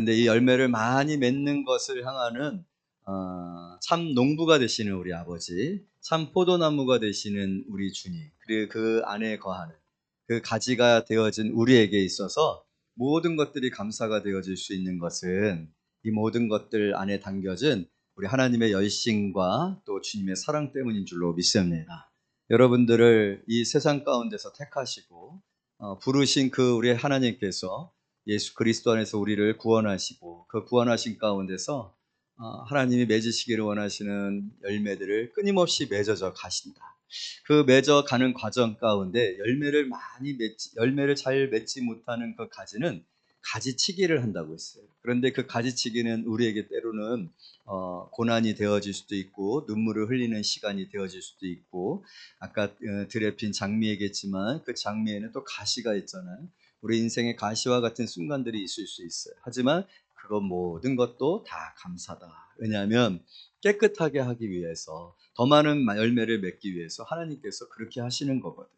근데 이 열매를 많이 맺는 것을 향하는 참 농부가 되시는 우리 아버지, 참 포도나무가 되시는 우리 주님, 그리고 그 안에 거하는 그 가지가 되어진 우리에게 있어서 모든 것들이 감사가 되어질 수 있는 것은 이 모든 것들 안에 담겨진 우리 하나님의 열심과 또 주님의 사랑 때문인 줄로 믿습니다. 여러분들을 이 세상 가운데서 택하시고 부르신 그 우리 하나님께서 예수 그리스도 안에서 우리를 구원하시고 그 구원하신 가운데서 하나님이 맺으시기를 원하시는 열매들을 끊임없이 맺어져 가신다. 그 맺어가는 과정 가운데 열매를 잘 맺지 못하는 그 가지는 가지치기를 한다고 했어요. 그런데 그 가지치기는 우리에게 때로는 고난이 되어질 수도 있고 눈물을 흘리는 시간이 되어질 수도 있고 아까 들에 핀 장미 얘기했지만 그 장미에는 또 가시가 있잖아요. 우리 인생에 가시와 같은 순간들이 있을 수 있어요. 하지만 그것 모든 것도 다 감사다. 왜냐하면 깨끗하게 하기 위해서 더 많은 열매를 맺기 위해서 하나님께서 그렇게 하시는 거거든요.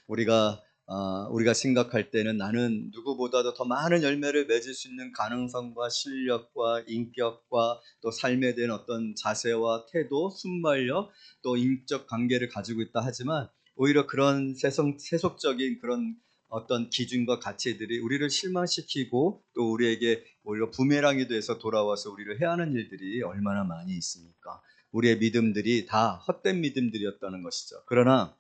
우리가 생각할 때는 나는 누구보다도 더 많은 열매를 맺을 수 있는 가능성과 실력과 인격과 또 삶에 대한 어떤 자세와 태도, 순발력, 또 인적 관계를 가지고 있다 하지만 오히려 그런 세속적인 그런 어떤 기준과 가치들이 우리를 실망시키고 또 우리에게 오히려 부메랑이 돼서 돌아와서 우리를 해하는 일들이 얼마나 많이 있습니까? 우리의 믿음들이 다 헛된 믿음들이었다는 것이죠. 그러나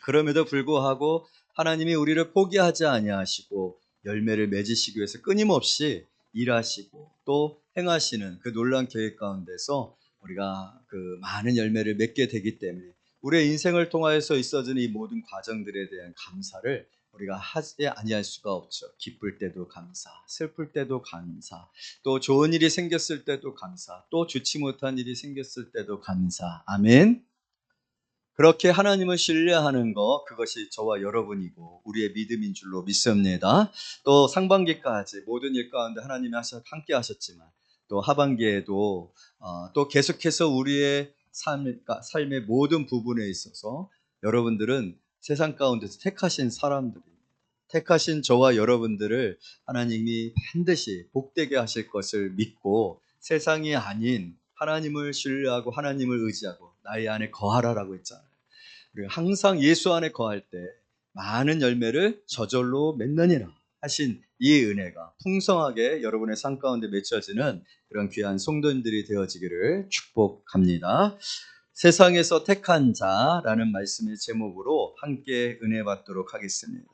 그럼에도 불구하고 하나님이 우리를 포기하지 아니하시고 열매를 맺으시기 위해서 끊임없이 일하시고 또 행하시는 그 놀라운 계획 가운데서 우리가 그 많은 열매를 맺게 되기 때문에 우리의 인생을 통하여서 있어지는 이 모든 과정들에 대한 감사를 우리가 하지 아니할 수가 없죠. 기쁠 때도 감사, 슬플 때도 감사, 또 좋은 일이 생겼을 때도 감사, 또 좋지 못한 일이 생겼을 때도 감사. 아멘. 그렇게 하나님을 신뢰하는 것, 그것이 저와 여러분이고 우리의 믿음인 줄로 믿습니다. 또 상반기까지 모든 일 가운데 하나님이 함께 하셨지만 또 하반기에도 또 계속해서 우리의 삶의 모든 부분에 있어서 여러분들은 세상 가운데서 택하신 사람들입니다. 택하신 저와 여러분들을 하나님이 반드시 복되게 하실 것을 믿고 세상이 아닌 하나님을 신뢰하고 하나님을 의지하고 나의 안에 거하라라고 했잖아요. 그리고 항상 예수 안에 거할 때 많은 열매를 저절로 맺느니라 하신 이 은혜가 풍성하게 여러분의 삶 가운데 맺혀지는 그런 귀한 성도님들이 되어지기를 축복합니다. 세상에서 택한 자라는 말씀의 제목으로 함께 은혜 받도록 하겠습니다.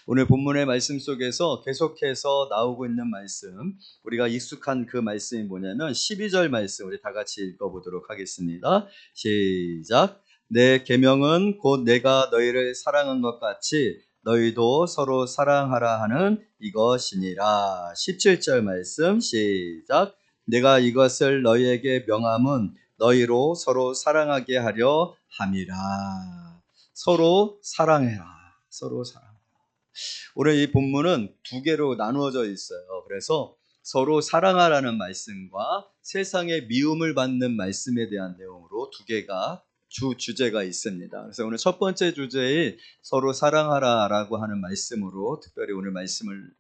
오늘 본문의 말씀 속에서 계속해서 나오고 있는 말씀, 우리가 익숙한 그 말씀이 뭐냐면 12절 말씀 우리 다 같이 읽어보도록 하겠습니다. 시작. 내 계명은 곧 내가 너희를 사랑한 것 같이 너희도 서로 사랑하라 하는 이것이니라. 17절 말씀 시작. 내가 이것을 너희에게 명함은 너희로 서로 사랑하게 하려 함이라. 서로 사랑해라. 서로 사랑. 오늘 이 본문은 두 개로 나누어져 있어요. 그래서 서로 사랑하라는 말씀과 세상의 미움을 받는 말씀에 대한 내용으로 두 개가 주제가 있습니다. 그래서 오늘 첫 번째 주제인 서로 사랑하라라고 하는 말씀으로 특별히 오늘 말씀을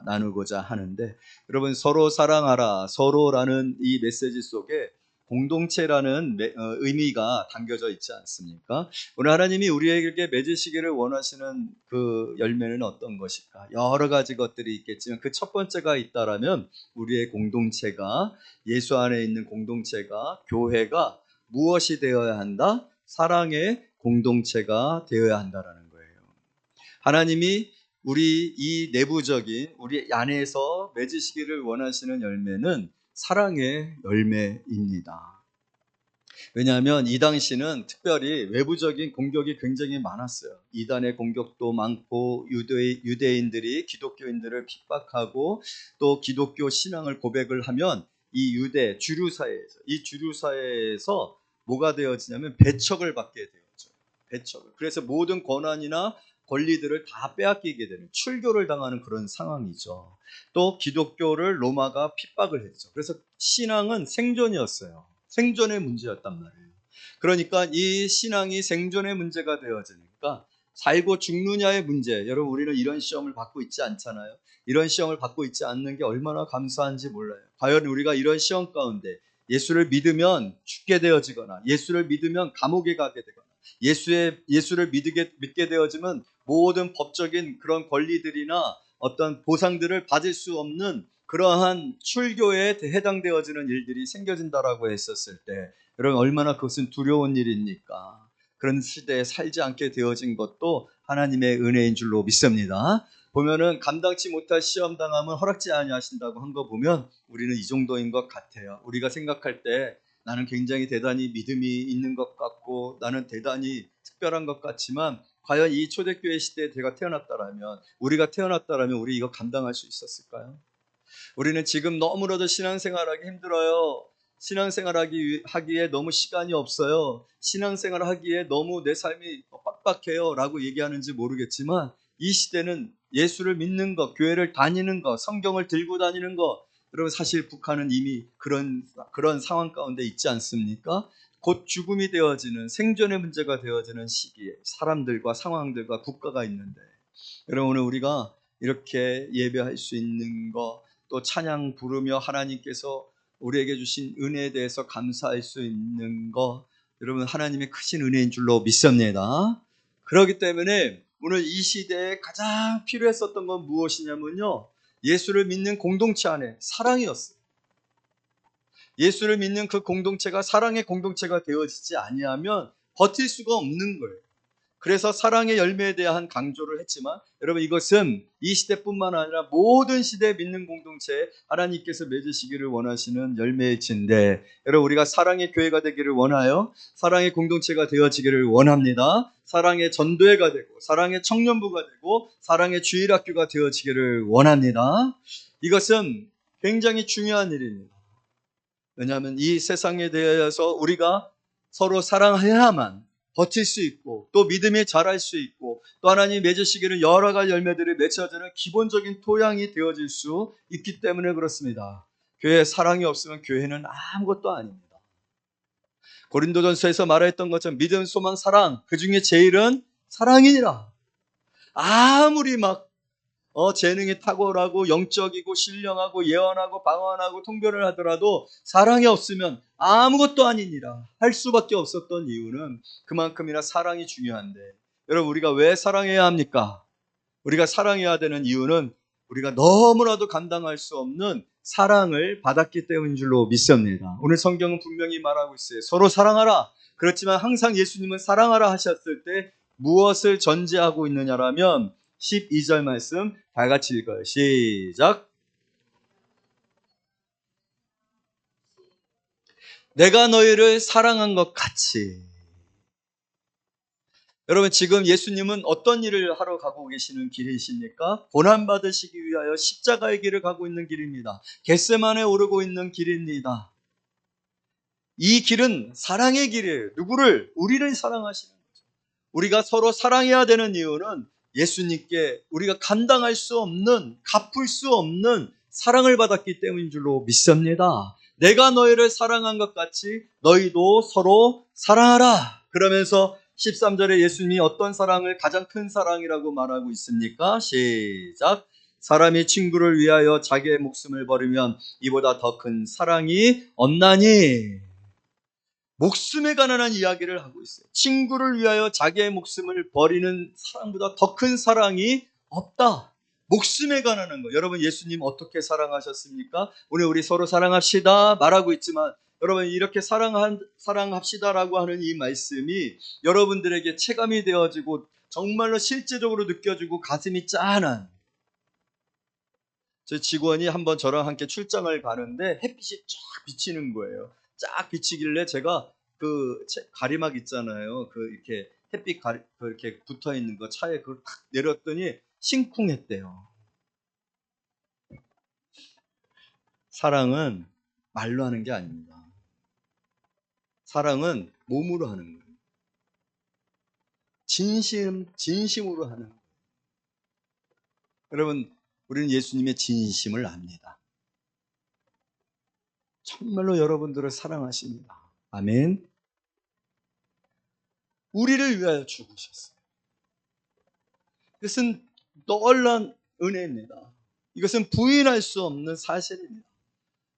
나누고자 하는데, 여러분 서로 사랑하라, 서로라는 이 메시지 속에 공동체라는 의미가 담겨져 있지 않습니까? 오늘 하나님이 우리에게 맺으시기를 원하시는 그 열매는 어떤 것일까? 여러 가지 것들이 있겠지만 그 첫 번째가 있다라면 우리의 공동체가, 예수 안에 있는 공동체가, 교회가 무엇이 되어야 한다? 사랑의 공동체가 되어야 한다라는 거예요. 하나님이 우리 이 내부적인 우리 안에서 맺으시기를 원하시는 열매는 사랑의 열매입니다. 왜냐하면 이 당시는 특별히 외부적인 공격이 굉장히 많았어요. 이단의 공격도 많고 유대인들이 기독교인들을 핍박하고 또 기독교 신앙을 고백을 하면 이 주류 사회에서 뭐가 되어지냐면 배척을 받게 되었죠. 배척을. 그래서 모든 권한이나 권리들을 다 빼앗기게 되는, 출교를 당하는 그런 상황이죠. 또 기독교를 로마가 핍박을 했죠. 그래서 신앙은 생존이었어요. 생존의 문제였단 말이에요. 그러니까 이 신앙이 생존의 문제가 되어지니까 살고 죽느냐의 문제. 여러분, 우리는 이런 시험을 받고 있지 않잖아요. 이런 시험을 받고 있지 않는 게 얼마나 감사한지 몰라요. 과연 우리가 이런 시험 가운데 예수를 믿으면 죽게 되어지거나, 예수를 믿으면 감옥에 가게 되거나, 예수를 믿게 되어지면 모든 법적인 그런 권리들이나 어떤 보상들을 받을 수 없는 그러한 출교에 해당되어지는 일들이 생겨진다라고 했었을 때, 여러분, 얼마나 그것은 두려운 일입니까? 그런 시대에 살지 않게 되어진 것도 하나님의 은혜인 줄로 믿습니다. 보면은 감당치 못할 시험 당함은 허락지 아니하신다고 한 거 보면 우리는 이 정도인 것 같아요. 우리가 생각할 때 나는 굉장히 대단히 믿음이 있는 것 같고 나는 대단히 특별한 것 같지만, 과연 이 초대교회 시대에 내가 태어났다라면, 우리가 태어났다라면 우리 이거 감당할 수 있었을까요? 우리는 지금 너무나도 신앙생활하기 힘들어요. 하기에 너무 시간이 없어요. 신앙생활 하기에 너무 내 삶이 빡빡해요 라고 얘기하는지 모르겠지만, 이 시대는 예수를 믿는 것, 교회를 다니는 것, 성경을 들고 다니는 것, 여러분, 사실 북한은 이미 그런 상황 가운데 있지 않습니까? 곧 죽음이 되어지는, 생존의 문제가 되어지는 시기에 사람들과 상황들과 국가가 있는데, 여러분, 오늘 우리가 이렇게 예배할 수 있는 것, 또 찬양 부르며 하나님께서 우리에게 주신 은혜에 대해서 감사할 수 있는 것, 여러분, 하나님의 크신 은혜인 줄로 믿습니다. 그렇기 때문에 오늘 이 시대에 가장 필요했었던 건 무엇이냐면요, 예수를 믿는 공동체 안에 사랑이었어요. 예수를 믿는 그 공동체가 사랑의 공동체가 되어지지 아니하면 버틸 수가 없는 거예요. 그래서 사랑의 열매에 대한 강조를 했지만, 여러분, 이것은 이 시대뿐만 아니라 모든 시대에 믿는 공동체에 하나님께서 맺으시기를 원하시는 열매의 진대. 여러분, 우리가 사랑의 교회가 되기를 원하여 사랑의 공동체가 되어지기를 원합니다. 사랑의 전도회가 되고 사랑의 청년부가 되고 사랑의 주일학교가 되어지기를 원합니다. 이것은 굉장히 중요한 일입니다. 왜냐하면 이 세상에 대해서 우리가 서로 사랑해야만 버틸 수 있고, 또 믿음이 자랄 수 있고, 또 하나님이 맺으시기를 여러 가지 열매들이 맺혀지는 기본적인 토양이 되어질 수 있기 때문에 그렇습니다. 교회에 사랑이 없으면 교회는 아무것도 아닙니다. 고린도전서에서 말했던 것처럼 믿음, 소망, 사랑, 그 중에 제일은 사랑이니라. 아무리 막 재능이 탁월하고 영적이고 신령하고 예언하고 방언하고 통변을 하더라도 사랑이 없으면 아무것도 아니니라 할 수밖에 없었던 이유는 그만큼이나 사랑이 중요한데, 여러분, 우리가 왜 사랑해야 합니까? 우리가 사랑해야 되는 이유는 우리가 너무나도 감당할 수 없는 사랑을 받았기 때문인 줄로 믿습니다. 오늘 성경은 분명히 말하고 있어요. 서로 사랑하라. 그렇지만 항상 예수님은 사랑하라 하셨을 때 무엇을 전제하고 있느냐라면 12절 말씀 다 같이 읽어요. 시작. 내가 너희를 사랑한 것 같이. 여러분, 지금 예수님은 어떤 일을 하러 가고 계시는 길이십니까? 고난받으시기 위하여 십자가의 길을 가고 있는 길입니다. 겟세마네에 오르고 있는 길입니다. 이 길은 사랑의 길이에요. 누구를? 우리를 사랑하시는 거죠. 우리가 서로 사랑해야 되는 이유는 예수님께 우리가 감당할 수 없는, 갚을 수 없는 사랑을 받았기 때문인 줄로 믿습니다. 내가 너희를 사랑한 것 같이 너희도 서로 사랑하라. 그러면서 13절에 예수님이 어떤 사랑을 가장 큰 사랑이라고 말하고 있습니까? 시작. 사람이 친구를 위하여 자기의 목숨을 버리면 이보다 더 큰 사랑이 없나니. 목숨에 관한 이야기를 하고 있어요. 친구를 위하여 자기의 목숨을 버리는 사랑보다 더 큰 사랑이 없다. 목숨에 관한 거. 여러분, 예수님 어떻게 사랑하셨습니까? 오늘 우리 서로 사랑합시다 말하고 있지만, 여러분, 이렇게 사랑합시다라고 하는 이 말씀이 여러분들에게 체감이 되어지고 정말로 실제적으로 느껴지고 가슴이 짠한, 제 직원이 한번 저랑 함께 출장을 가는데 햇빛이 쫙 비치는 거예요. 쫙 비치길래 제가 그 가리막 있잖아요. 그 이렇게 이렇게 붙어 있는 거 차에 그걸 탁 내렸더니 심쿵했대요. 사랑은 말로 하는 게 아닙니다. 사랑은 몸으로 하는 거예요. 진심으로 하는 거예요. 여러분, 우리는 예수님의 진심을 압니다. 정말로 여러분들을 사랑하십니다. 아멘. 우리를 위하여 죽으셨어요. 이것은 놀라운 은혜입니다. 이것은 부인할 수 없는 사실입니다.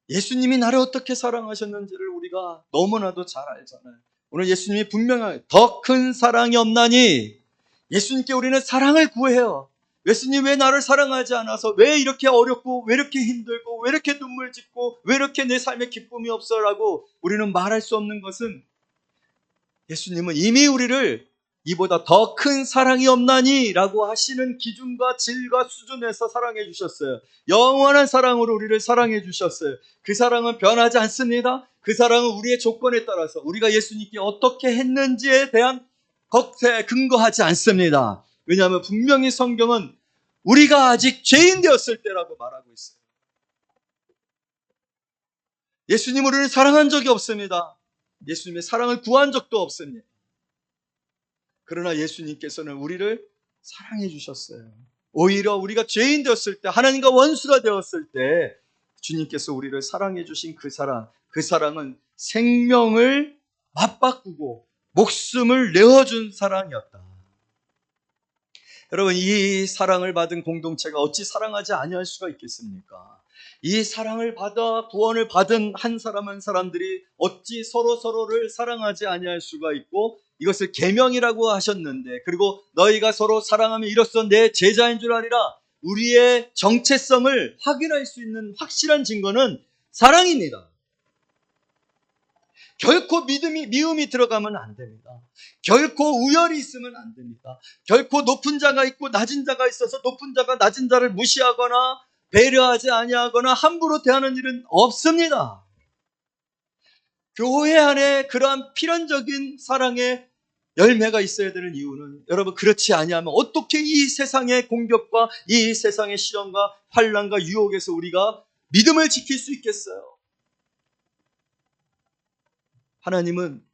예수님이 나를 어떻게 사랑하셨는지를 우리가 너무나도 잘 알잖아요. 오늘 예수님이 분명하게 더 큰 사랑이 없나니, 예수님께 우리는 사랑을 구해요. 예수님 왜 나를 사랑하지 않아서, 왜 이렇게 어렵고, 왜 이렇게 힘들고, 왜 이렇게 눈물 짓고, 왜 이렇게 내 삶에 기쁨이 없어라고 우리는 말할 수 없는 것은, 예수님은 이미 우리를 이보다 더 큰 사랑이 없나니 라고 하시는 기준과 질과 수준에서 사랑해 주셨어요. 영원한 사랑으로 우리를 사랑해 주셨어요. 그 사랑은 변하지 않습니다. 그 사랑은 우리의 조건에 따라서 우리가 예수님께 어떻게 했는지에 대한 것에 근거하지 않습니다. 왜냐하면 분명히 성경은 우리가 아직 죄인 되었을 때라고 말하고 있어요. 예수님 우리를 사랑한 적이 없습니다. 예수님의 사랑을 구한 적도 없습니다. 그러나 예수님께서는 우리를 사랑해 주셨어요. 오히려 우리가 죄인 되었을 때, 하나님과 원수가 되었을 때 주님께서 우리를 사랑해 주신 그 사랑은 생명을 맞바꾸고 목숨을 내어준 사랑이었다. 여러분, 이 사랑을 받은 공동체가 어찌 사랑하지 아니할 수가 있겠습니까? 이 사랑을 받아 구원을 받은 한 사람 한 사람들이 어찌 서로를 사랑하지 아니할 수가 있고, 이것을 계명이라고 하셨는데, 그리고 너희가 서로 사랑하면 이로써 내 제자인 줄 아리라, 우리의 정체성을 확인할 수 있는 확실한 증거는 사랑입니다. 결코 미움이 들어가면 안 됩니다. 결코 우열이 있으면 안 됩니다. 결코 높은 자가 있고 낮은 자가 있어서 높은 자가 낮은 자를 무시하거나 배려하지 아니하거나 함부로 대하는 일은 없습니다. 교회 안에 그러한 필연적인 사랑의 열매가 있어야 되는 이유는, 여러분, 그렇지 아니하면 어떻게 이 세상의 공격과 이 세상의 시련과 환난과 유혹에서 우리가 믿음을 지킬 수 있겠어요?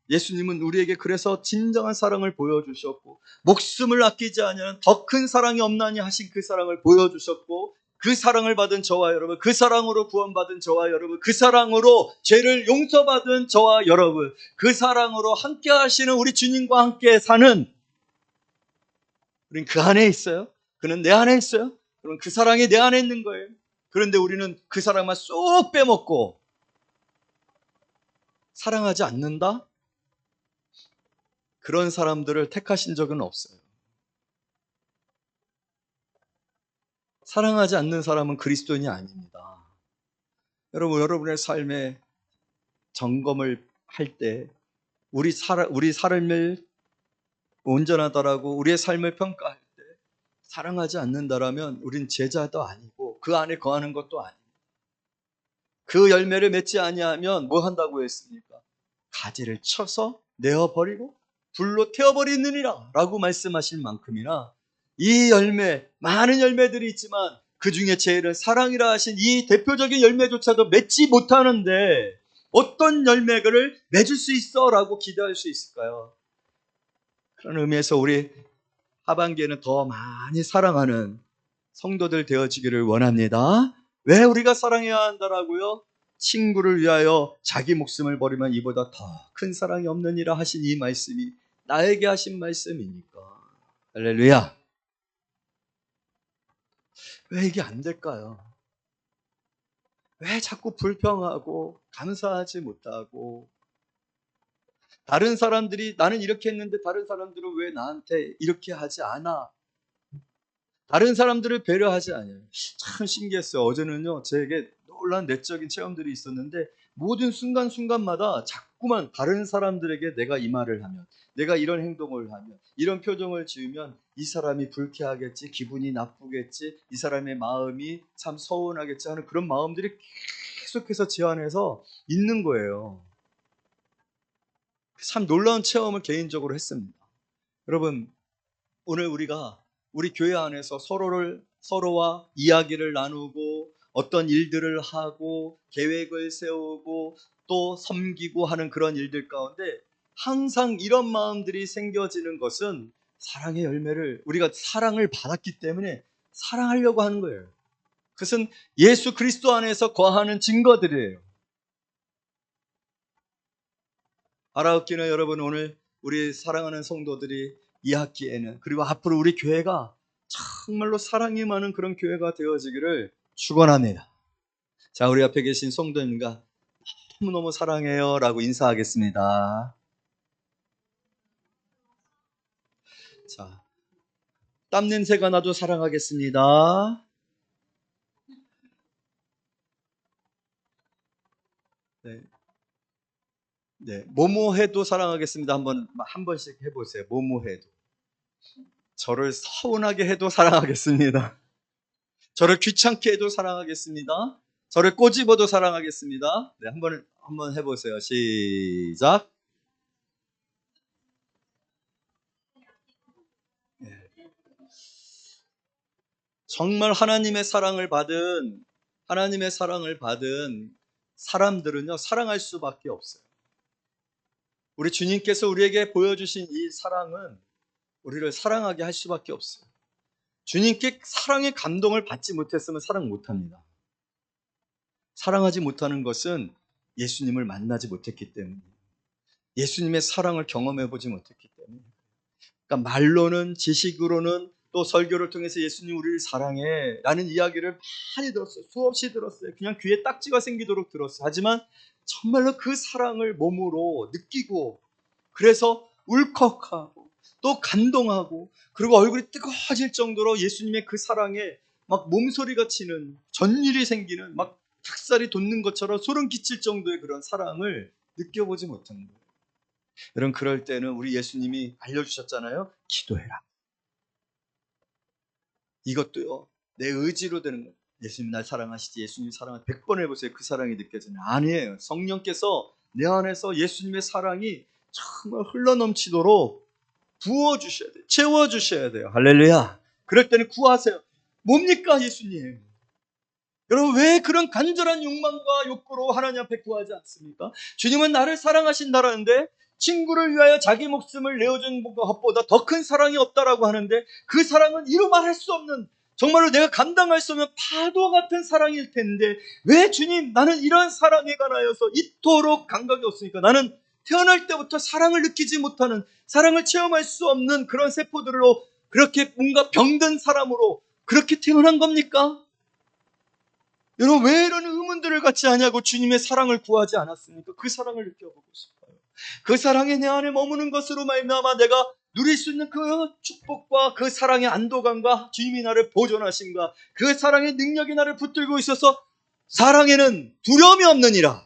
예수님은 우리에게 그래서 진정한 사랑을 보여주셨고, 목숨을 아끼지 아니하는 더 큰 사랑이 없나니 하신 그 사랑을 보여주셨고, 그 사랑을 받은 저와 여러분, 그 사랑으로 구원받은 저와 여러분, 그 사랑으로 죄를 용서받은 저와 여러분, 그 사랑으로 함께 하시는 우리 주님과 함께 사는 우린 그 안에 있어요. 그는 내 안에 있어요. 그럼 그 사랑이 내 안에 있는 거예요. 그런데 우리는 그 사랑만 쏙 빼먹고 사랑하지 않는다? 그런 사람들을 택하신 적은 없어요. 사랑하지 않는 사람은 그리스도인이 아닙니다. 여러분의 삶에 점검을 할 때, 우리 삶을 온전하다라고 우리의 삶을 평가할 때 사랑하지 않는다라면 우린 제자도 아니고 그 안에 거하는 것도 아닙니다. 그 열매를 맺지 아니하면 뭐 한다고 했습니까? 가지를 쳐서 내어버리고 불로 태워버리느니라 라고 말씀하실 만큼이나, 이 열매, 많은 열매들이 있지만 그 중에 제일은 사랑이라 하신 이 대표적인 열매조차도 맺지 못하는데 어떤 열매를 맺을 수 있어 라고 기대할 수 있을까요? 그런 의미에서 우리 하반기에는 더 많이 사랑하는 성도들 되어지기를 원합니다. 왜 우리가 사랑해야 한다라고요? 친구를 위하여 자기 목숨을 버리면 이보다 더 큰 사랑이 없느니라 하신 이 말씀이 나에게 하신 말씀이니까. 할렐루야. 왜 이게 안 될까요? 왜 자꾸 불평하고 감사하지 못하고, 다른 사람들이 나는 이렇게 했는데 다른 사람들은 왜 나한테 이렇게 하지 않아? 다른 사람들을 배려하지 않아요. 참 신기했어요. 어제는요, 저에게 놀라운 내적인 체험들이 있었는데, 모든 순간순간마다 자꾸만 다른 사람들에게 내가 이 말을 하면, 내가 이런 행동을 하면, 이런 표정을 지으면 이 사람이 불쾌하겠지, 기분이 나쁘겠지, 이 사람의 마음이 참 서운하겠지 하는 그런 마음들이 계속해서 제 안에서 있는 거예요. 참 놀라운 체험을 개인적으로 했습니다. 여러분, 오늘 우리가 우리 교회 안에서 서로와 이야기를 나누고 어떤 일들을 하고 계획을 세우고 또 섬기고 하는 그런 일들 가운데 항상 이런 마음들이 생겨지는 것은 사랑의 열매를, 우리가 사랑을 받았기 때문에 사랑하려고 하는 거예요. 그것은 예수 그리스도 안에서 거하는 증거들이에요. 알아듣기는 여러분, 오늘 우리 사랑하는 성도들이 이 학기에는, 그리고 앞으로 우리 교회가 정말로 사랑이 많은 그런 교회가 되어지기를 축원합니다. 자, 우리 앞에 계신 성도님과 너무너무 사랑해요 라고 인사하겠습니다. 자, 땀 냄새가 나도 사랑하겠습니다. 네. 네, 뭐뭐해도 사랑하겠습니다. 한 번씩 해보세요. 뭐뭐해도. 저를 서운하게 해도 사랑하겠습니다. 저를 귀찮게 해도 사랑하겠습니다. 저를 꼬집어도 사랑하겠습니다. 네, 한번 해보세요. 시작. 네. 정말 하나님의 사랑을 받은 사람들은요, 사랑할 수밖에 없어요. 우리 주님께서 우리에게 보여주신 이 사랑은 우리를 사랑하게 할 수밖에 없어요. 주님께 사랑의 감동을 받지 못했으면 사랑 못합니다. 사랑하지 못하는 것은 예수님을 만나지 못했기 때문이에요. 예수님의 사랑을 경험해보지 못했기 때문이에요. 그러니까 말로는, 지식으로는, 또 설교를 통해서 예수님 우리를 사랑해 라는 이야기를 많이 들었어요. 수없이 들었어요. 그냥 귀에 딱지가 생기도록 들었어요. 하지만 정말로 그 사랑을 몸으로 느끼고, 그래서 울컥하고 또 감동하고, 그리고 얼굴이 뜨거워질 정도로 예수님의 그 사랑에 막 몸소리가 치는, 전율이 생기는, 막 닭살이 돋는 것처럼 소름 끼칠 정도의 그런 사랑을 느껴보지 못한 거예요. 여러분, 그럴 때는 우리 예수님이 알려주셨잖아요. 기도해라. 이것도요, 내 의지로 되는 거예요. 예수님 날 사랑하시지, 예수님 사랑을 100번 해보세요. 그 사랑이 느껴지는, 아니에요. 성령께서 내 안에서 예수님의 사랑이 정말 흘러넘치도록 부어주셔야 돼요. 채워주셔야 돼요. 할렐루야. 그럴 때는 구하세요. 뭡니까 예수님? 여러분, 왜 그런 간절한 욕망과 욕구로 하나님 앞에 구하지 않습니까? 주님은 나를 사랑하신다라는데, 친구를 위하여 자기 목숨을 내어준 것보다 더 큰 사랑이 없다라고 하는데, 그 사랑은 이루 말할 수 없는, 정말로 내가 감당할 수 없는 파도 같은 사랑일 텐데, 왜 주님, 나는 이런 사랑에 관하여서 이토록 감각이 없으니까, 나는 태어날 때부터 사랑을 느끼지 못하는, 사랑을 체험할 수 없는 그런 세포들로, 그렇게 뭔가 병든 사람으로 그렇게 태어난 겁니까? 여러분, 왜 이런 의문들을 갖지 않냐고 주님의 사랑을 구하지 않았습니까? 그 사랑을 느껴보고 싶어요. 그 사랑이 내 안에 머무는 것으로 말미암아 내가 누릴 수 있는 그 축복과 그 사랑의 안도감과 주님이 나를 보존하신가, 그 사랑의 능력이 나를 붙들고 있어서 사랑에는 두려움이 없느니라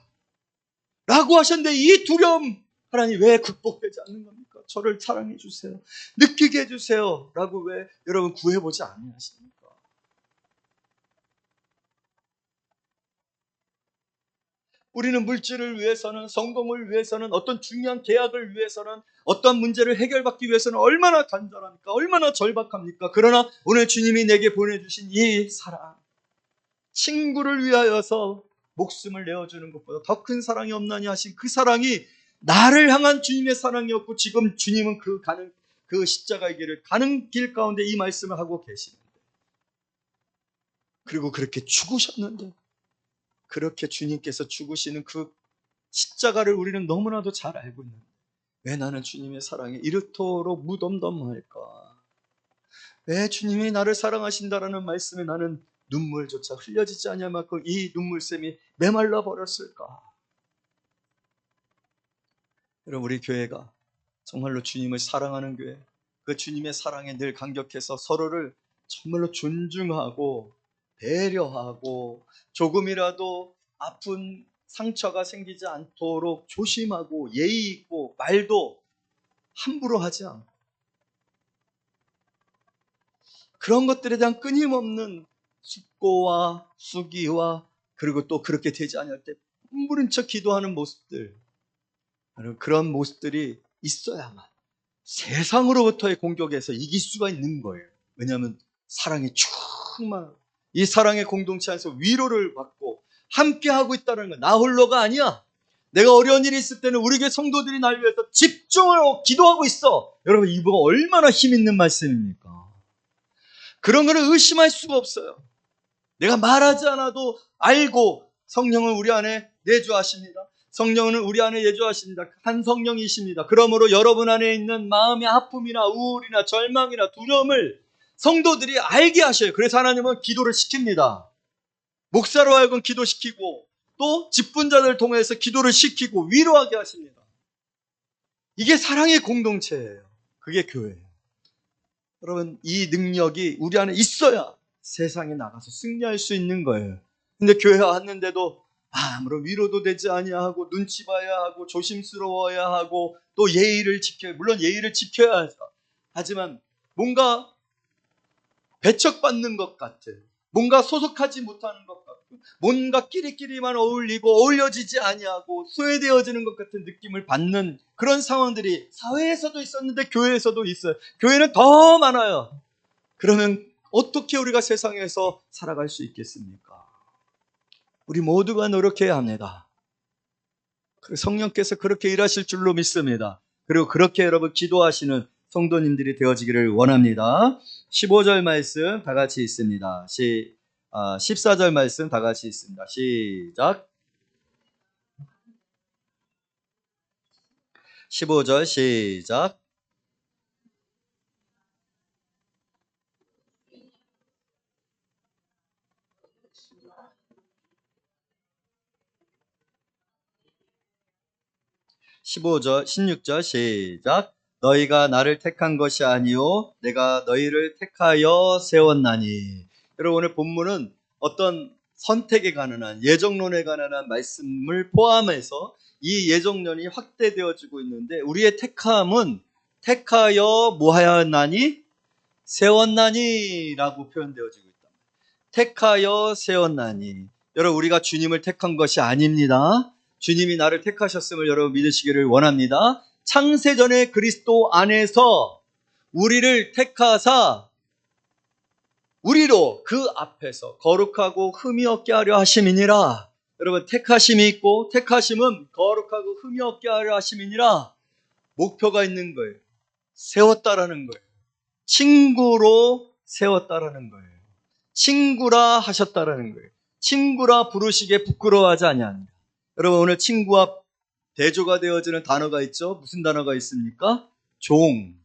라고 하셨는데, 이 두려움 하나님 왜 극복되지 않는 겁니까? 저를 사랑해 주세요, 느끼게 해주세요 라고 왜 여러분 구해보지 않으십니까? 우리는 물질을 위해서는, 성공을 위해서는, 어떤 중요한 계약을 위해서는, 어떤 문제를 해결받기 위해서는 얼마나 간절합니까? 얼마나 절박합니까? 그러나 오늘 주님이 내게 보내주신 이 사랑, 친구를 위하여서 목숨을 내어주는 것보다 더 큰 사랑이 없나니 하신 그 사랑이 나를 향한 주님의 사랑이었고, 지금 주님은 그 십자가의 길을 가는 길 가운데 이 말씀을 하고 계시는데, 그리고 그렇게 죽으셨는데, 그렇게 주님께서 죽으시는 그 십자가를 우리는 너무나도 잘 알고 있는데, 왜 나는 주님의 사랑에 이렇도록 무덤덤할까? 왜 주님이 나를 사랑하신다라는 말씀에 나는 눈물조차 흘려지지 않냐만큼 이 눈물샘이 메말라 버렸을까? 여러분, 우리 교회가 정말로 주님을 사랑하는 교회, 그 주님의 사랑에 늘 감격해서 서로를 정말로 존중하고 배려하고, 조금이라도 아픈 상처가 생기지 않도록 조심하고 예의 있고 말도 함부로 하지 않고, 그런 것들에 대한 끊임없는 숙고와 수기와, 그리고 또 그렇게 되지 않을 때 물은 척 기도하는 모습들, 그런 모습들이 있어야만 세상으로부터의 공격에서 이길 수가 있는 거예요. 왜냐하면 사랑이 충만, 이 사랑의 공동체 안에서 위로를 받고 함께하고 있다는 건 나 홀로가 아니야. 내가 어려운 일이 있을 때는 우리 교회 성도들이 날 위해서 집중을 기도하고 있어. 여러분, 이거 얼마나 힘 있는 말씀입니까? 그런 거는 의심할 수가 없어요. 내가 말하지 않아도 알고 성령은 우리 안에 내주하십니다. 성령은 우리 안에 내주하십니다. 한 성령이십니다. 그러므로 여러분 안에 있는 마음의 아픔이나 우울이나 절망이나 두려움을 성도들이 알게 하셔요. 그래서 하나님은 기도를 시킵니다. 목사로 하여금 기도시키고 또 직분자들 통해서 기도를 시키고 위로하게 하십니다. 이게 사랑의 공동체예요. 그게 교회예요. 여러분, 이 능력이 우리 안에 있어야 세상에 나가서 승리할 수 있는 거예요. 근데 교회 왔는데도 아무런 위로도 되지 아니하고 눈치 봐야 하고 조심스러워야 하고 또 예의를 지켜야, 물론 예의를 지켜야 하죠. 하지만 뭔가 배척받는 것 같은, 뭔가 소속하지 못하는 것 같고, 뭔가 끼리끼리만 어울리고 어울려지지 아니하고 소외되어지는 것 같은 느낌을 받는 그런 상황들이 사회에서도 있었는데 교회에서도 있어요. 교회는 더 많아요. 그러면 어떻게 우리가 세상에서 살아갈 수 있겠습니까? 우리 모두가 노력해야 합니다. 성령께서 그렇게 일하실 줄로 믿습니다. 그리고 그렇게 여러분 기도하시는 성도님들이 되어지기를 원합니다. 15절 말씀 다 같이 있습니다. 14절 말씀 다 같이 있습니다. 시작. 15절 시작. (15절) 16절 시작. 너희가 나를 택한 것이 아니요 내가 너희를 택하여 세웠나니. 여러분, 오늘 본문은 어떤 선택에 관한 예정론에 관한 말씀을 포함해서 이 예정론이 확대되어지고 있는데, 우리의 택함은 택하여 뭐하였나니? 세웠나니 라고 표현되어지고 있다. 택하여 세웠나니. 여러분, 우리가 주님을 택한 것이 아닙니다. 주님이 나를 택하셨음을 여러분 믿으시기를 원합니다. 창세전에 그리스도 안에서 우리를 택하사 우리로 그 앞에서 거룩하고 흠이 없게 하려 하심이니라. 여러분, 택하심이 있고 택하심은 거룩하고 흠이 없게 하려 하심이니라. 목표가 있는 거예요. 세웠다라는 거예요. 친구로 세웠다라는 거예요. 친구라 하셨다라는 거예요. 친구라 부르시기에 부끄러워하지 아니합니다. 여러분, 오늘 친구와 대조가 되어지는 단어가 있죠. 무슨 단어가 있습니까? 종.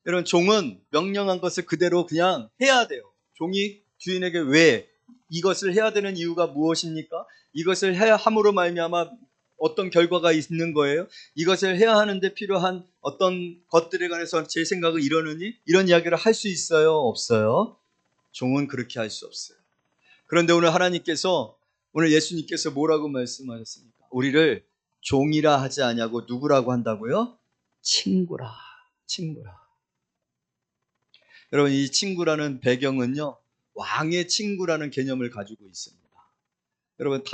여러분, 종은 명령한 것을 그대로 그냥 해야 돼요. 종이 주인에게 왜 이것을 해야 되는 이유가 무엇입니까? 이것을 해야 함으로 말미암아 어떤 결과가 있는 거예요? 이것을 해야 하는데 필요한 어떤 것들에 관해서 제 생각은 이러느니? 이런 이야기를 할 수 있어요? 없어요? 종은 그렇게 할 수 없어요. 그런데 오늘 하나님께서, 오늘 예수님께서 뭐라고 말씀하셨습니까? 우리를 종이라 하지 아니하고 누구라고 한다고요? 친구라. 친구라. 여러분, 이 친구라는 배경은요, 왕의 친구라는 개념을 가지고 있습니다. 여러분,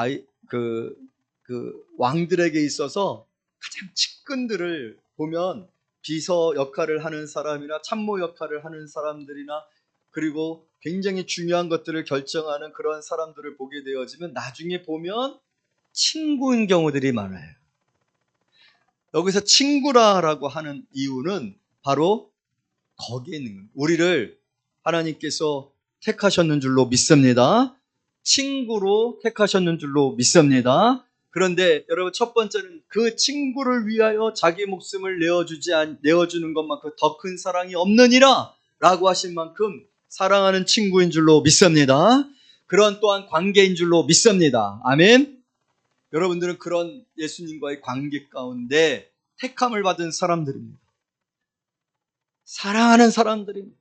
왕들에게 있어서 가장 측근들을 보면 비서 역할을 하는 사람이나 참모 역할을 하는 사람들이나 그리고 굉장히 중요한 것들을 결정하는 그런 사람들을 보게 되어지면 나중에 보면 친구인 경우들이 많아요. 여기서 친구라고 하는 이유는 바로 거기에 있는 거예요. 우리를 하나님께서 택하셨는 줄로 믿습니다. 친구로 택하셨는 줄로 믿습니다. 그런데 여러분, 첫 번째는 그 친구를 위하여 자기 목숨을 내어주는 것만큼 더 큰 사랑이 없느니라 라고 하신 만큼 사랑하는 친구인 줄로 믿습니다. 그런 또한 관계인 줄로 믿습니다. 아멘. 여러분들은 그런 예수님과의 관계 가운데 택함을 받은 사람들입니다. 사랑하는 사람들입니다.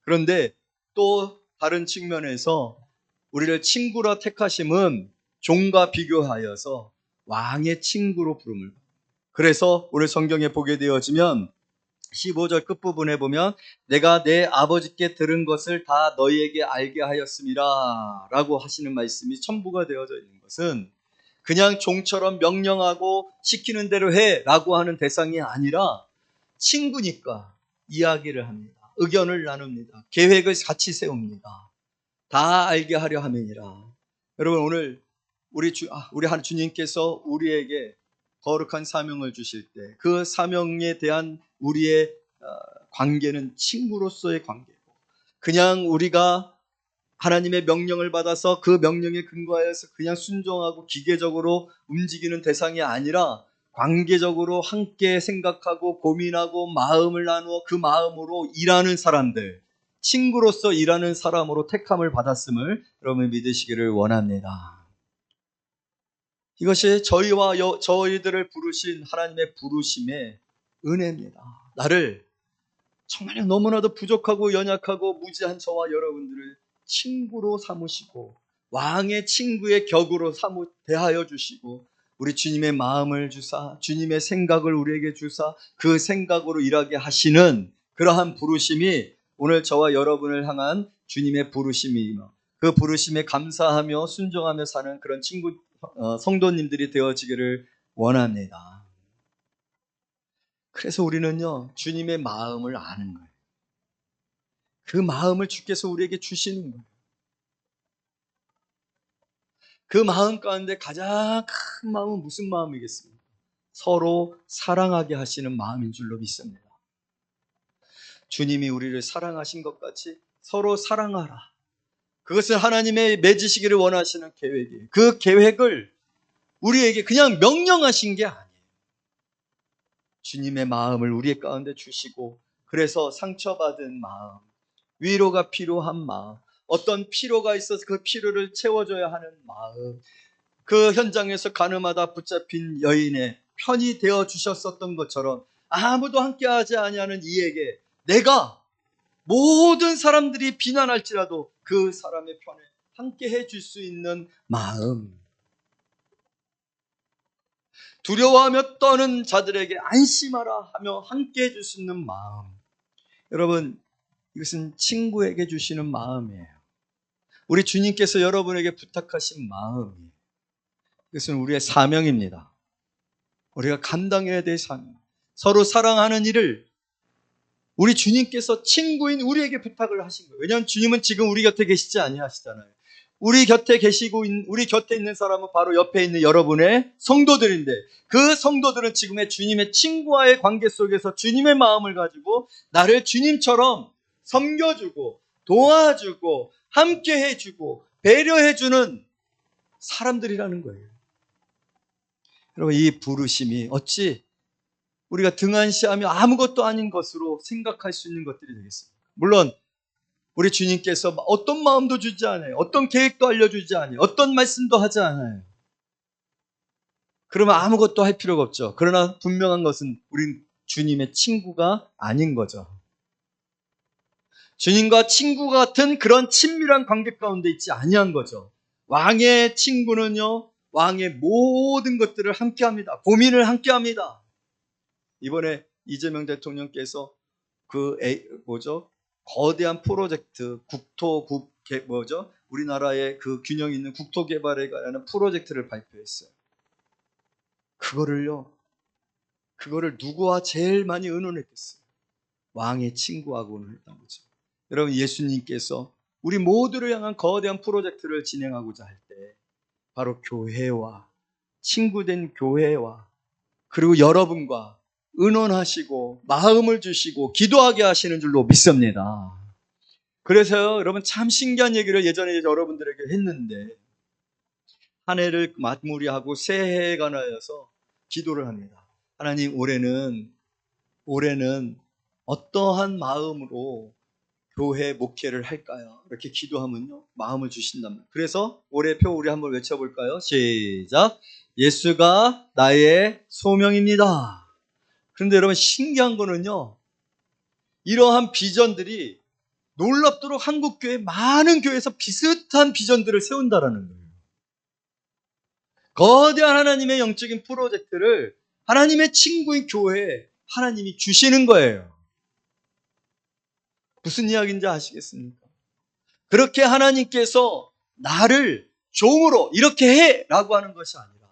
그런데 또 다른 측면에서 우리를 친구로 택하심은 종과 비교하여서 왕의 친구로 부름을 받아요. 그래서 오늘 성경에 보게 되어지면 15절 끝부분에 보면 내가 내 아버지께 들은 것을 다 너희에게 알게 하였음이라 라고 하시는 말씀이 첨부가 되어져 있는 것은 그냥 종처럼 명령하고 시키는 대로 해 라고 하는 대상이 아니라 친구니까 이야기를 합니다. 의견을 나눕니다. 계획을 같이 세웁니다. 다 알게 하려 함이니라. 여러분, 오늘 우리 주님께서 우리에게 거룩한 사명을 주실 때 그 사명에 대한 우리의 관계는 친구로서의 관계고, 그냥 우리가 하나님의 명령을 받아서 그 명령에 근거하여서 그냥 순종하고 기계적으로 움직이는 대상이 아니라 관계적으로 함께 생각하고 고민하고 마음을 나누어 그 마음으로 일하는 사람들, 친구로서 일하는 사람으로 택함을 받았음을 여러분 믿으시기를 원합니다. 이것이 저희와 저희들을 부르신 하나님의 부르심의 은혜입니다. 나를 정말 너무나도 부족하고 연약하고 무지한 저와 여러분들을 친구로 삼으시고 왕의 친구의 격으로 대하여 주시고 우리 주님의 마음을 주사 주님의 생각을 우리에게 주사 그 생각으로 일하게 하시는 그러한 부르심이 오늘 저와 여러분을 향한 주님의 부르심이며 그 부르심에 감사하며 순종하며 사는 그런 성도님들이 되어지기를 원합니다. 그래서 우리는요, 주님의 마음을 아는 거예요. 그 마음을 주께서 우리에게 주시는 거예요. 그 마음 가운데 가장 큰 마음은 무슨 마음이겠습니까? 서로 사랑하게 하시는 마음인 줄로 믿습니다. 주님이 우리를 사랑하신 것 같이 서로 사랑하라. 그것은 하나님의 맺으시기를 원하시는 계획이에요. 그 계획을 우리에게 그냥 명령하신 게 아니에요. 주님의 마음을 우리 가운데 주시고 그래서 상처받은 마음, 위로가 필요한 마음, 어떤 필요가 있어서 그 필요를 채워줘야 하는 마음, 그 현장에서 가늠하다 붙잡힌 여인의 편이 되어 주셨었던 것처럼 아무도 함께하지 아니하는 이에게 내가 모든 사람들이 비난할지라도 그 사람의 편에 함께해 줄 수 있는 마음, 두려워하며 떠는 자들에게 안심하라 하며 함께해 줄 수 있는 마음. 여러분, 이것은 친구에게 주시는 마음이에요. 우리 주님께서 여러분에게 부탁하신 마음이에요. 이것은 우리의 사명입니다. 우리가 감당해야 될 사명. 서로 사랑하는 일을 우리 주님께서 친구인 우리에게 부탁을 하신 거예요. 왜냐하면 주님은 지금 우리 곁에 계시지 아니하시잖아요. 우리 곁에 계시고 우리 곁에 있는 사람은 바로 옆에 있는 여러분의 성도들인데 그 성도들은 지금의 주님의 친구와의 관계 속에서 주님의 마음을 가지고 나를 주님처럼 섬겨주고 도와주고 함께해주고 배려해주는 사람들이라는 거예요. 여러분, 이 부르심이 어찌 우리가 등한시하며 아무것도 아닌 것으로 생각할 수 있는 것들이 되겠습니까? 물론 우리 주님께서 어떤 마음도 주지 않아요. 어떤 계획도 알려주지 않아요. 어떤 말씀도 하지 않아요. 그러면 아무것도 할 필요가 없죠. 그러나 분명한 것은 우린 주님의 친구가 아닌 거죠. 주님과 친구 같은 그런 친밀한 관계 가운데 있지 아니한 거죠. 왕의 친구는요, 왕의 모든 것들을 함께합니다. 고민을 함께합니다. 이번에 이재명 대통령께서 거대한 프로젝트 우리나라의 그 균형 있는 국토 개발에 관한 프로젝트를 발표했어요. 그거를 누구와 제일 많이 의논했겠어요? 왕의 친구하고 의논했던 거죠. 여러분, 예수님께서 우리 모두를 향한 거대한 프로젝트를 진행하고자 할 때 바로 교회와 친구된 교회와 그리고 여러분과 의논하시고 마음을 주시고 기도하게 하시는 줄로 믿습니다. 그래서요, 여러분, 참 신기한 얘기를 예전에 여러분들에게 했는데 한 해를 마무리하고 새해에 관하여서 기도를 합니다. 하나님, 올해는 어떠한 마음으로 교회 목회를 할까요? 이렇게 기도하면요, 마음을 주신단 말이에요. 그래서 올해표 우리 한번 외쳐볼까요? 시작. 예수가 나의 소명입니다. 그런데 여러분, 신기한 거는요, 이러한 비전들이 놀랍도록 한국교회 많은 교회에서 비슷한 비전들을 세운다라는 거예요. 거대한 하나님의 영적인 프로젝트를 하나님의 친구인 교회에 하나님이 주시는 거예요. 무슨 이야기인지 아시겠습니까? 그렇게 하나님께서 나를 종으로 이렇게 해! 라고 하는 것이 아니라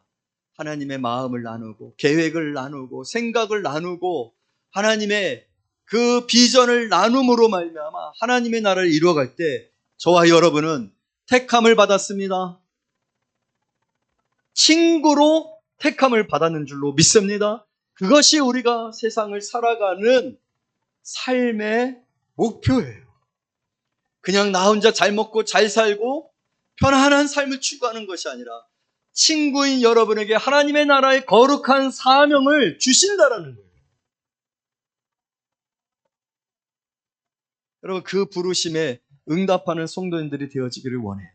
하나님의 마음을 나누고 계획을 나누고 생각을 나누고 하나님의 그 비전을 나눔으로 말미암아 하나님의 나라를 이루어갈 때 저와 여러분은 택함을 받았습니다. 친구로 택함을 받았는 줄로 믿습니다. 그것이 우리가 세상을 살아가는 삶의 목표예요. 그냥 나 혼자 잘 먹고 잘 살고 편안한 삶을 추구하는 것이 아니라 친구인 여러분에게 하나님의 나라의 거룩한 사명을 주신다라는 거예요. 여러분, 그 부르심에 응답하는 성도님들이 되어지기를 원해요.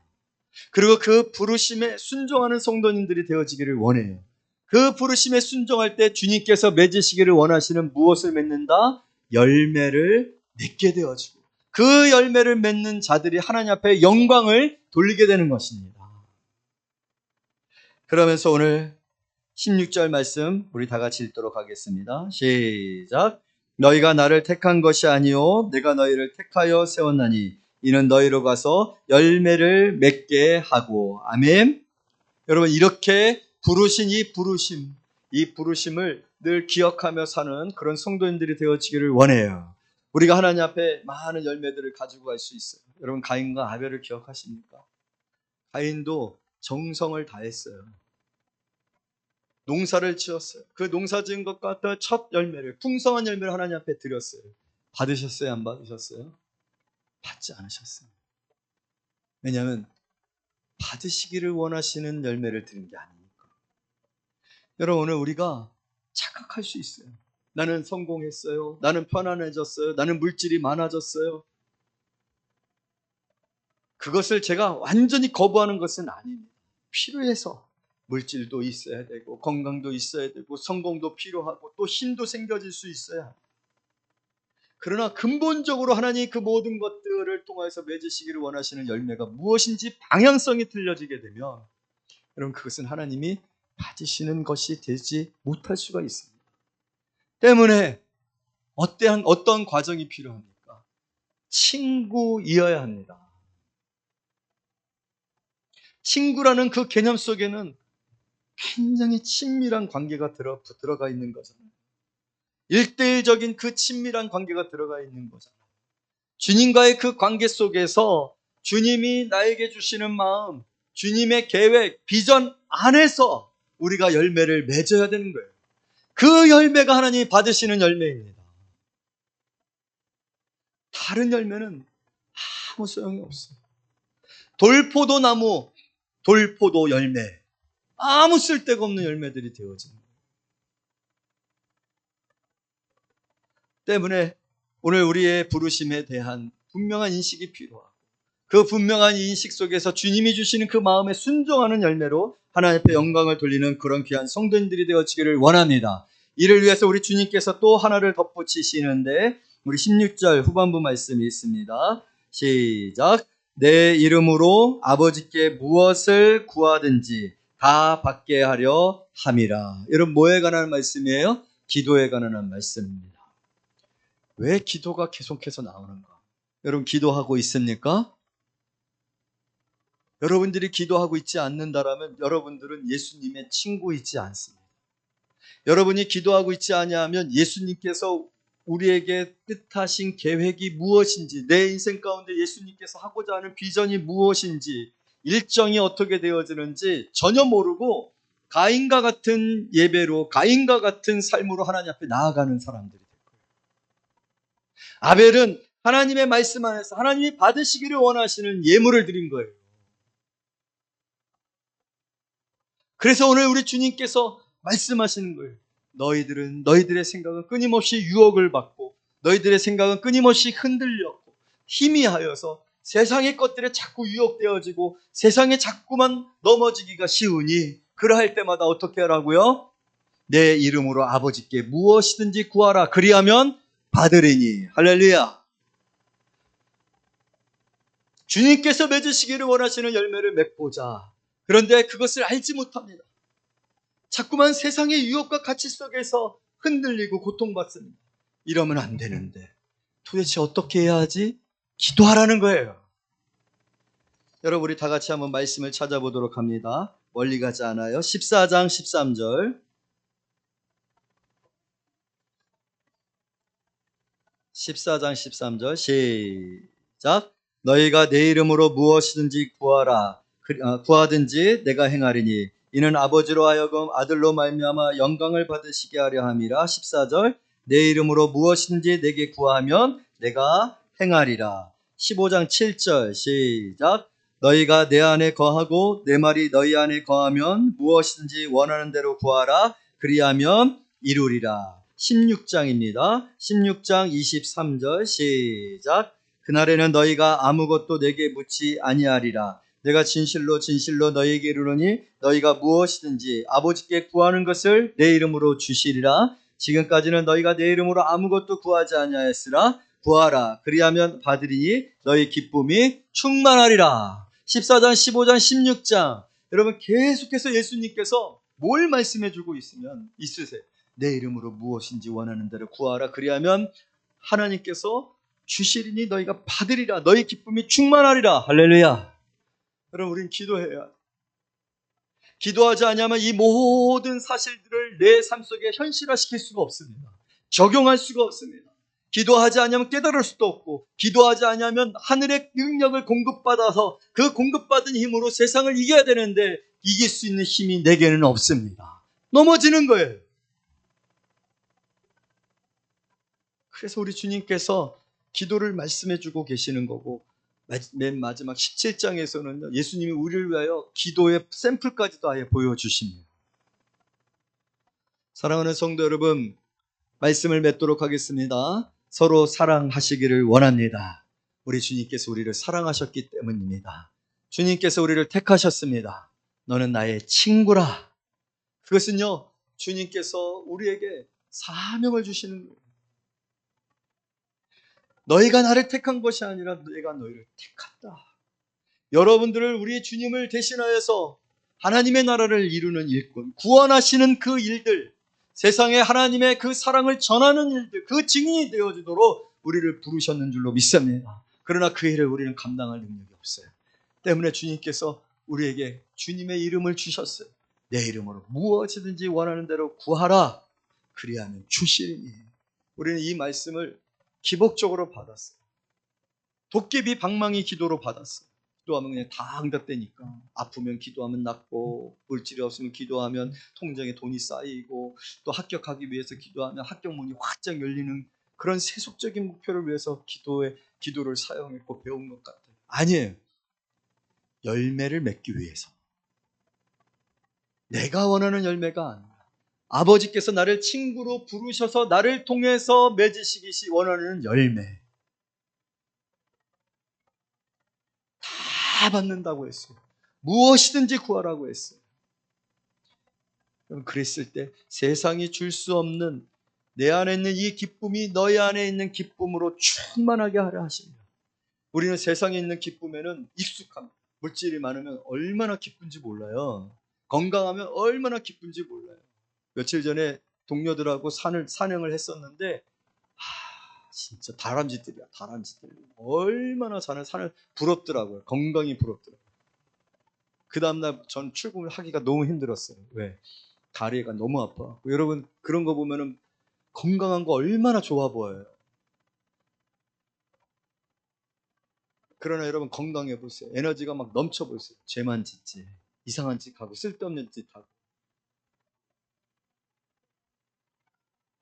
그리고 그 부르심에 순종하는 성도님들이 되어지기를 원해요. 그 부르심에 순종할 때 주님께서 맺으시기를 원하시는 무엇을 맺는다? 열매를 맺게 되어지고, 그 열매를 맺는 자들이 하나님 앞에 영광을 돌리게 되는 것입니다. 그러면서 오늘 16절 말씀 우리 다 같이 읽도록 하겠습니다. 시작. 너희가 나를 택한 것이 아니요 내가 너희를 택하여 세웠나니 이는 너희로 가서 열매를 맺게 하고. 아멘. 여러분, 이렇게 부르신 이 부르심을 늘 기억하며 사는 그런 성도님들이 되어지기를 원해요. 우리가 하나님 앞에 많은 열매들을 가지고 갈 수 있어요. 여러분, 가인과 아벨을 기억하십니까? 가인도 정성을 다했어요. 농사를 지었어요. 그 농사 지은 것과 첫 열매를, 풍성한 열매를 하나님 앞에 드렸어요. 받으셨어요? 안 받으셨어요? 받지 않으셨어요. 왜냐하면 받으시기를 원하시는 열매를 드린 게 아니니까. 여러분, 오늘 우리가 착각할 수 있어요. 나는 성공했어요. 나는 편안해졌어요. 나는 물질이 많아졌어요. 그것을 제가 완전히 거부하는 것은 아닙니다. 필요해서 물질도 있어야 되고, 건강도 있어야 되고, 성공도 필요하고, 또 힘도 생겨질 수 있어야 합니다. 그러나 근본적으로 하나님이 그 모든 것들을 통해서 맺으시기를 원하시는 열매가 무엇인지 방향성이 틀려지게 되면, 여러분, 그것은 하나님이 받으시는 것이 되지 못할 수가 있습니다. 때문에 어떤 과정이 필요합니까? 친구이어야 합니다. 친구라는 그 개념 속에는 굉장히 친밀한 관계가 들어가 있는 거잖아요. 1대1적인 그 친밀한 관계가 들어가 있는 거잖아요. 주님과의 그 관계 속에서 주님이 나에게 주시는 마음, 주님의 계획, 비전 안에서 우리가 열매를 맺어야 되는 거예요. 그 열매가 하나님이 받으시는 열매입니다. 다른 열매는 아무 소용이 없어요. 돌포도 열매, 아무 쓸데가 없는 열매들이 되어집니다. 때문에 오늘 우리의 부르심에 대한 분명한 인식이 필요하고, 그 분명한 인식 속에서 주님이 주시는 그 마음에 순종하는 열매로 하나님 앞에 영광을 돌리는 그런 귀한 성도님들이 되어지기를 원합니다. 이를 위해서 우리 주님께서 또 하나를 덧붙이시는데, 우리 16절 후반부 말씀이 있습니다. 시작. 내 이름으로 아버지께 무엇을 구하든지 다 받게 하려 함이라. 여러분, 뭐에 관한 말씀이에요? 기도에 관한 말씀입니다. 왜 기도가 계속해서 나오는가? 여러분, 기도하고 있습니까? 여러분들이 기도하고 있지 않는다라면 여러분들은 예수님의 친구이지 않습니다. 여러분이 기도하고 있지 아니하면 예수님께서 우리에게 뜻하신 계획이 무엇인지, 내 인생 가운데 예수님께서 하고자 하는 비전이 무엇인지, 일정이 어떻게 되어지는지 전혀 모르고 가인과 같은 예배로, 가인과 같은 삶으로 하나님 앞에 나아가는 사람들이 될 거예요. 아벨은 하나님의 말씀 안에서 하나님이 받으시기를 원하시는 예물을 드린 거예요. 그래서 오늘 우리 주님께서 말씀하시는 거예요. 너희들의 생각은 끊임없이 유혹을 받고, 너희들의 생각은 끊임없이 흔들렸고, 희미하여서 세상의 것들에 자꾸 유혹되어지고 세상에 자꾸만 넘어지기가 쉬우니, 그러할 때마다 어떻게 하라고요? 내 이름으로 아버지께 무엇이든지 구하라. 그리하면 받으리니. 할렐루야. 주님께서 맺으시기를 원하시는 열매를 맺고자, 그런데 그것을 알지 못합니다. 자꾸만 세상의 유혹과 가치 속에서 흔들리고 고통받습니다. 이러면 안 되는데 도대체 어떻게 해야 하지? 기도하라는 거예요. 여러분, 우리 다 같이 한번 말씀을 찾아보도록 합니다. 멀리 가지 않아요. 14장 13절. 14장 13절 시작. 너희가 내 이름으로 무엇이든지 구하든지 내가 행하리니 이는 아버지로 하여금 아들로 말미암아 영광을 받으시게 하려 함이라. 14절. 내 이름으로 무엇이든지 내게 구하면 내가 행하리라. 15장 7절 시작. 너희가 내 안에 거하고 내 말이 너희 안에 거하면 무엇이든지 원하는 대로 구하라. 그리하면 이루리라. 16장입니다. 16장 23절 시작. 그날에는 너희가 아무것도 내게 묻지 아니하리라. 내가 진실로 진실로 너희에게 이르노니 너희가 무엇이든지 아버지께 구하는 것을 내 이름으로 주시리라. 지금까지는 너희가 내 이름으로 아무것도 구하지 아니하였으나 구하라. 그리하면 받으리니 너희 기쁨이 충만하리라. 14장, 15장, 16장. 여러분 계속해서 예수님께서 뭘 말씀해 주고 있으세요? 내 이름으로 무엇인지 원하는 대로 구하라. 그리하면 하나님께서 주시리니 너희가 받으리라. 너희 기쁨이 충만하리라. 할렐루야. 여러분 우리는 기도해야 돼. 기도하지 않으면 이 모든 사실들을 내 삶 속에 현실화시킬 수가 없습니다. 적용할 수가 없습니다. 기도하지 않으면 깨달을 수도 없고, 기도하지 않으면 하늘의 능력을 공급받아서 그 공급받은 힘으로 세상을 이겨야 되는데 이길 수 있는 힘이 내게는 없습니다. 넘어지는 거예요. 그래서 우리 주님께서 기도를 말씀해 주고 계시는 거고, 맨 마지막 17장에서는 예수님이 우리를 위하여 기도의 샘플까지도 아예 보여주십니다. 사랑하는 성도 여러분, 말씀을 맺도록 하겠습니다. 서로 사랑하시기를 원합니다. 우리 주님께서 우리를 사랑하셨기 때문입니다. 주님께서 우리를 택하셨습니다. 너는 나의 친구라. 그것은요, 주님께서 우리에게 사명을 주시는 거예요. 너희가 나를 택한 것이 아니라 내가 너희를 택한다. 여러분들을 우리 주님을 대신하여서 하나님의 나라를 이루는 일꾼, 구원하시는 그 일들, 세상에 하나님의 그 사랑을 전하는 일들, 그 증인이 되어주도록 우리를 부르셨는 줄로 믿습니다. 그러나 그 일을 우리는 감당할 능력이 없어요. 때문에 주님께서 우리에게 주님의 이름을 주셨어요. 내 이름으로 무엇이든지 원하는 대로 구하라. 그리하면 주시리니. 우리는 이 말씀을 기복적으로 받았어요. 도깨비 방망이 기도로 받았어요. 기도하면 그냥 다 응답되니까. 아프면 기도하면 낫고, 물질이 없으면 기도하면 통장에 돈이 쌓이고, 또 합격하기 위해서 기도하면 합격 문이 활짝 열리는 그런 세속적인 목표를 위해서 기도를 사용했고 배운 것 같아요. 아니에요. 열매를 맺기 위해서. 내가 원하는 열매가 아니라 아버지께서 나를 친구로 부르셔서 나를 통해서 맺으시기 원하는 열매. 다 받는다고 했어요. 무엇이든지 구하라고 했어요. 그랬을 때 세상이 줄 수 없는 내 안에 있는 이 기쁨이 너희 안에 있는 기쁨으로 충만하게 하려 하십니다. 우리는 세상에 있는 기쁨에는 익숙합니다. 물질이 많으면 얼마나 기쁜지 몰라요. 건강하면 얼마나 기쁜지 몰라요. 며칠 전에 동료들하고 산행을 했었는데 진짜 다람쥐들이야. 다람쥐들. 얼마나 산을 부럽더라고요. 건강이 부럽더라고요. 그 다음날 전 출근을 하기가 너무 힘들었어요. 왜? 다리가 너무 아파. 여러분 그런 거 보면은 건강한 거 얼마나 좋아 보여요. 그러나 여러분 건강해 보세요. 에너지가 막 넘쳐 보세요. 죄만 짓지. 이상한 짓 하고 쓸데없는 짓 하고.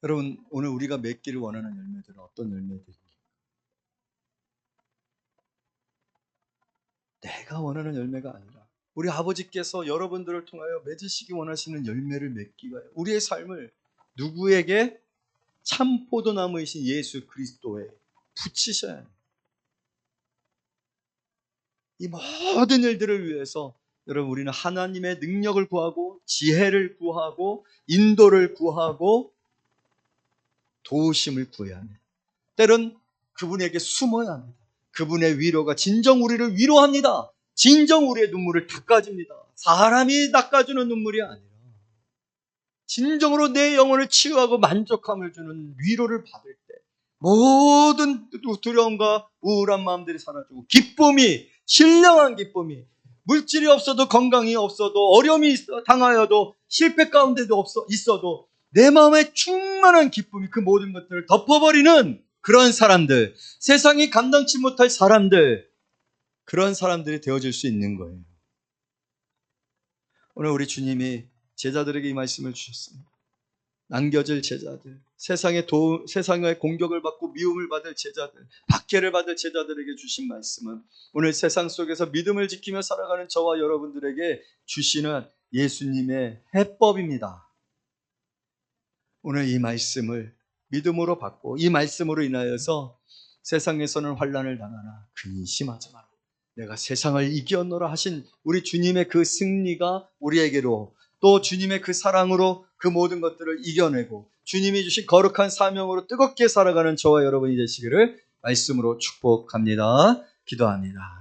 여러분 오늘 우리가 맺기를 원하는 열매들은 어떤 열매들입니까? 내가 원하는 열매가 아니라 우리 아버지께서 여러분들을 통하여 맺으시기 원하시는 열매를 맺기 위하여 우리의 삶을 누구에게? 참 포도나무이신 예수 그리스도에 붙이셔야 합니다. 이 모든 일들을 위해서 여러분 우리는 하나님의 능력을 구하고 지혜를 구하고 인도를 구하고 도우심을 구해야 합니다. 때론 그분에게 숨어야 합니다. 그분의 위로가 진정 우리를 위로합니다. 진정 우리의 눈물을 닦아줍니다. 사람이 닦아주는 눈물이 아니라 진정으로 내 영혼을 치유하고 만족함을 주는 위로를 받을 때 모든 두려움과 우울한 마음들이 사라지고 기쁨이, 신령한 기쁨이, 물질이 없어도 건강이 없어도 어려움이 당하여도 실패 가운데도 있어도 내 마음에 충만한 기쁨이 그 모든 것들을 덮어버리는 그런 사람들, 세상이 감당치 못할 사람들, 그런 사람들이 되어질 수 있는 거예요. 오늘 우리 주님이 제자들에게 이 말씀을 주셨습니다. 남겨질 제자들, 세상의 공격을 받고 미움을 받을 제자들, 박해를 받을 제자들에게 주신 말씀은 오늘 세상 속에서 믿음을 지키며 살아가는 저와 여러분들에게 주시는 예수님의 해법입니다. 오늘 이 말씀을 믿음으로 받고 이 말씀으로 인하여서 세상에서는 환난을 당하나 근심하지 마라. 내가 세상을 이겼노라 하신 우리 주님의 그 승리가 우리에게로, 또 주님의 그 사랑으로 그 모든 것들을 이겨내고 주님이 주신 거룩한 사명으로 뜨겁게 살아가는 저와 여러분이 되시기를 말씀으로 축복합니다. 기도합니다.